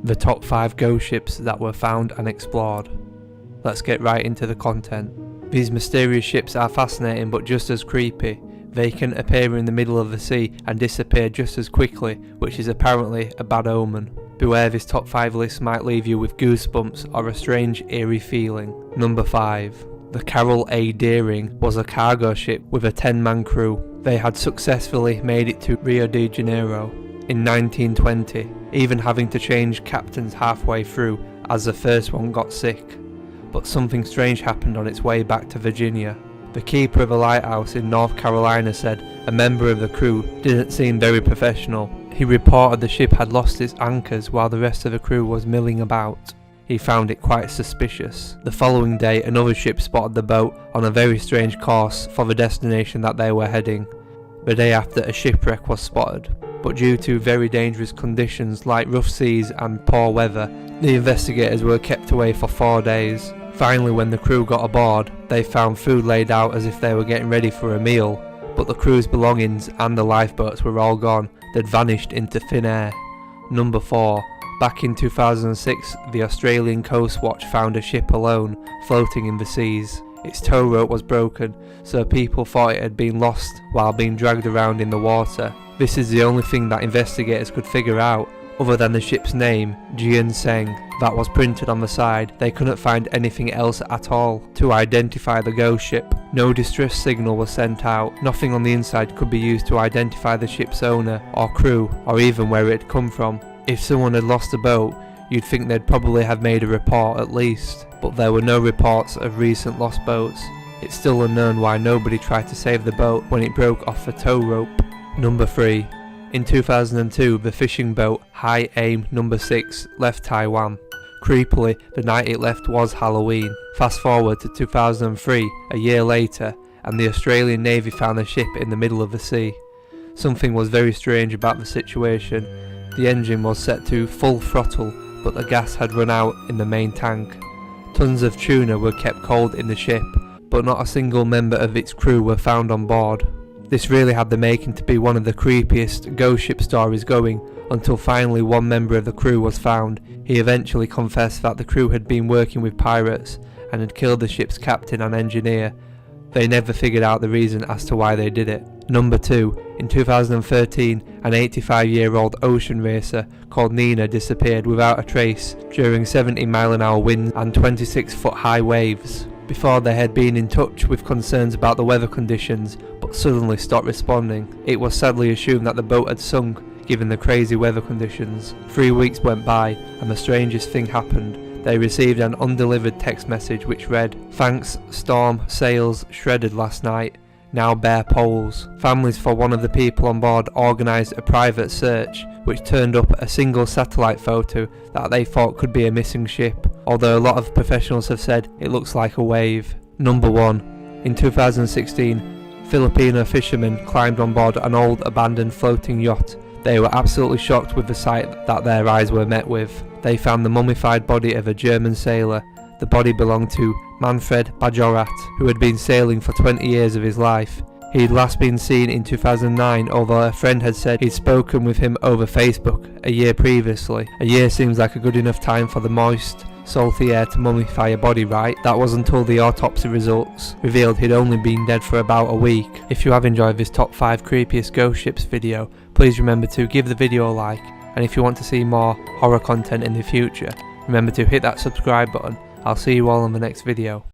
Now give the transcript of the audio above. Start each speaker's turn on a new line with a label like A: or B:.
A: The top 5 ghost ships that were found and explored. Let's get right into the content. These mysterious ships are fascinating but just as creepy. They can appear in the middle of the sea and disappear just as quickly, which is apparently a bad omen. Beware, this top 5 list might leave you with goosebumps or a strange eerie feeling. Number 5. The Carroll A. Deering was a cargo ship with a 10-man crew. They had successfully made it to Rio de Janeiro in 1920, even having to change captains halfway through as the first one got sick. But something strange happened on its way back to Virginia. The keeper of a lighthouse in North Carolina said a member of the crew didn't seem very professional. He reported the ship had lost its anchors while the rest of the crew was milling about. He found it quite suspicious. The following day, another ship spotted the boat on a very strange course for the destination that they were heading. The day after, a shipwreck was spotted, but due to very dangerous conditions like rough seas and poor weather, the investigators were kept away for 4 days. Finally, when the crew got aboard, they found food laid out as if they were getting ready for a meal, but the crew's belongings and the lifeboats were all gone. They'd vanished into thin air. Number 4. Back in 2006, the Australian Coast Watch found a ship alone, floating in the seas. Its tow rope was broken, so people thought it had been lost while being dragged around in the water. This is the only thing that investigators could figure out, other than the ship's name, Jian, that was printed on the side. They couldn't find anything else at all to identify the ghost ship. No distress signal was sent out. Nothing on the inside could be used to identify the ship's owner or crew, or even where it had come from. If someone had lost a boat, you'd think they'd probably have made a report at least, but there were no reports of recent lost boats. It's still unknown why nobody tried to save the boat when it broke off the tow rope. Number 3. In 2002, the fishing boat High Aim No. 6 left Taiwan. Creepily, the night it left was Halloween. Fast forward to 2003, a year later, and the Australian Navy found the ship in the middle of the sea. Something was very strange about the situation. The engine was set to full throttle, but the gas had run out in the main tank. Tons of tuna were kept cold in the ship, but not a single member of its crew were found on board. This really had the making to be one of the creepiest ghost ship stories going, until finally one member of the crew was found. He eventually confessed that the crew had been working with pirates and had killed the ship's captain and engineer. They never figured out the reason as to why they did it. Number 2. In 2013, an 85-year-old ocean racer called Nina disappeared without a trace during 70-mile-an-hour winds and 26-foot-high waves. Before, they had been in touch with concerns about the weather conditions, but suddenly stopped responding. It was sadly assumed that the boat had sunk, given the crazy weather conditions. 3 weeks went by, and the strangest thing happened. They received an undelivered text message which read, "Thanks, storm, sails shredded last night, now bare poles." Families for one of the people on board organised a private search, which turned up a single satellite photo that they thought could be a missing ship, although a lot of professionals have said it looks like a wave. Number 1. In 2016, Filipino fishermen climbed on board an old abandoned floating yacht. They were absolutely shocked with the sight that their eyes were met with. They found the mummified body of a German sailor. The body belonged to Manfred Bajorat, who had been sailing for 20 years of his life. He had last been seen in 2009, although a friend had said he'd spoken with him over Facebook a year previously. A year seems like a good enough time for the moist, salty air to mummify a body, right? That was until the autopsy results revealed he'd only been dead for about a week. If you have enjoyed this top 5 creepiest ghost ships video, please remember to give the video a like, and if you want to see more horror content in the future, remember to hit that subscribe button. I'll see you all in the next video.